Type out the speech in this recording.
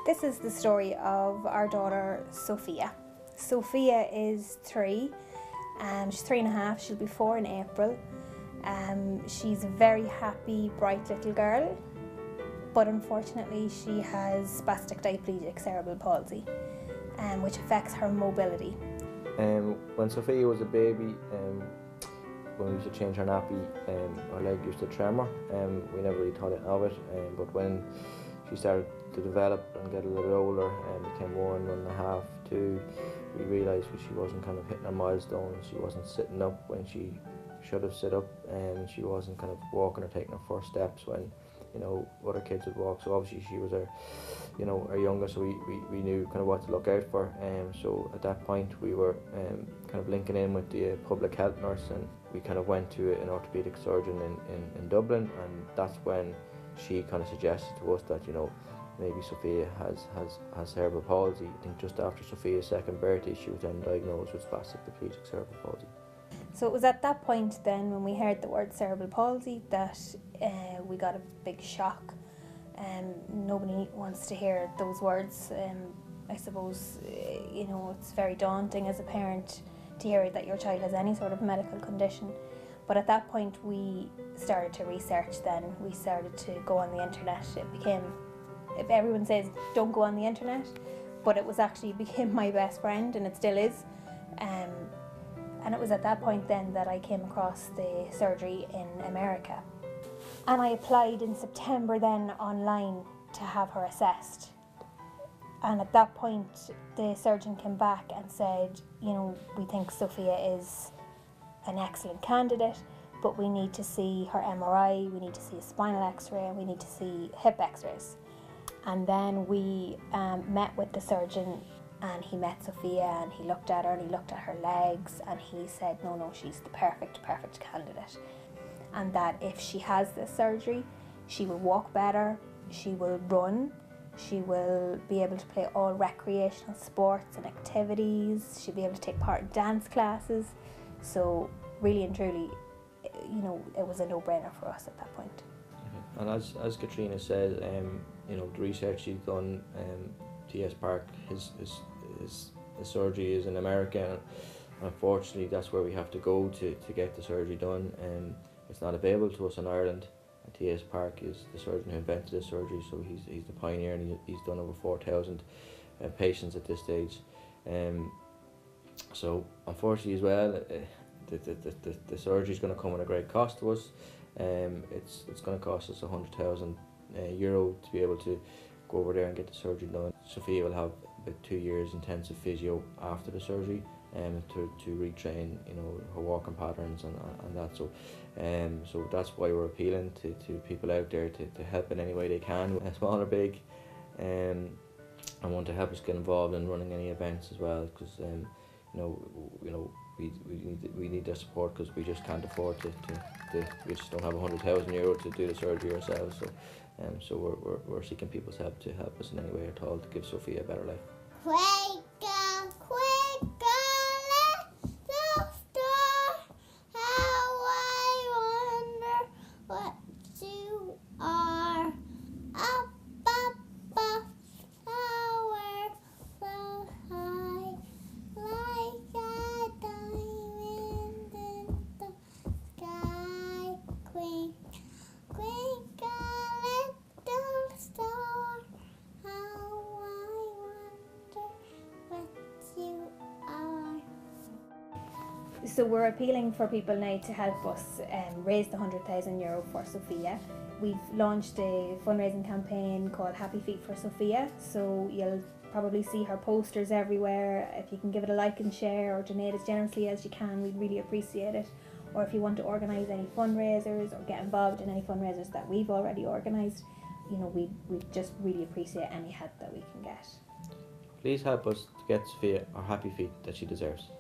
This is the story of our daughter Sophia. Sophia is 3, she's 3.5, she'll be 4 in April. She's a very happy, bright little girl, but unfortunately she has Spastic Diplegic Cerebral Palsy, which affects her mobility. When Sophia was a baby, when we used to change her nappy, her leg used to tremor. We never really thought of it, but when she started to develop and get a little older and became 1.5, 2, we realised that she wasn't kind of hitting her milestones. She wasn't sitting up when she should have sit up, and she wasn't kind of walking or taking her first steps when, you know, other kids would walk. So obviously she was our, you know, our youngest, so we knew kind of what to look out for. So at that point we were kind of linking in with the public health nurse, and we kind of went to an orthopaedic surgeon in Dublin, and that's when she kind of suggested to us that, you know, maybe Sophia has cerebral palsy. I think just after Sophia's second birthday she was then diagnosed with spastic diplegic cerebral palsy. So it was at that point then, when we heard the word cerebral palsy, that we got a big shock. Nobody wants to hear those words. I suppose, you know, it's very daunting as a parent to hear that your child has any sort of medical condition. But at that point we started to research then. We started to go on the internet. It became, if everyone says don't go on the internet, but it was actually became my best friend, and it still is. And it was at that point then that I came across the surgery in America. And I applied in September then online to have her assessed. And at that point the surgeon came back and said, you know, we think Sophia is an excellent candidate, but we need to see her MRI, we need to see a spinal x-ray, and we need to see hip x-rays. And then we met with the surgeon, and he met Sophia and he looked at her and he looked at her legs, and he said, no, she's the perfect candidate. And that if she has this surgery, she will walk better, she will run, she will be able to play all recreational sports and activities, she'll be able to take part in dance classes. So really and truly, you know, it was a no-brainer for us at that point. And as Katrina said, you know, the research she's done, T.S. Park, his surgery is in America, and unfortunately that's where we have to go to get the surgery done. It's not available to us in Ireland. And T.S. Park is the surgeon who invented this surgery, so he's the pioneer, and he's done over 4,000 patients at this stage. So unfortunately as well, the surgery is going to come at a great cost to us. It's going to cost us €100,000 to be able to go over there and get the surgery done. Sophia will have about 2 years intensive physio after the surgery, to retrain, you know, her walking patterns and that. So that's why we're appealing to people out there to help in any way they can, small or big, and want to help us get involved in running any events as well, because you know we need their support, because we just can't afford to we just don't have €100,000 to do the surgery ourselves. So we're seeking people's help to help us in any way at all to give Sophia a better life. Let's start. How I wonder what you are. Up flower, so high, like a diamond in the sky. Twinkle, little star. How I wonder what you are. So we're appealing for people now to help us raise the €100,000 for Sophia. We've launched a fundraising campaign called Happy Feet for Sophia, so you'll probably see her posters everywhere. If you can give it a like and share, or donate as generously as you can, we'd really appreciate it. Or if you want to organise any fundraisers or get involved in any fundraisers that we've already organised, you know, we just really appreciate any help that we can get. Please help us to get Sophia her happy feet that she deserves.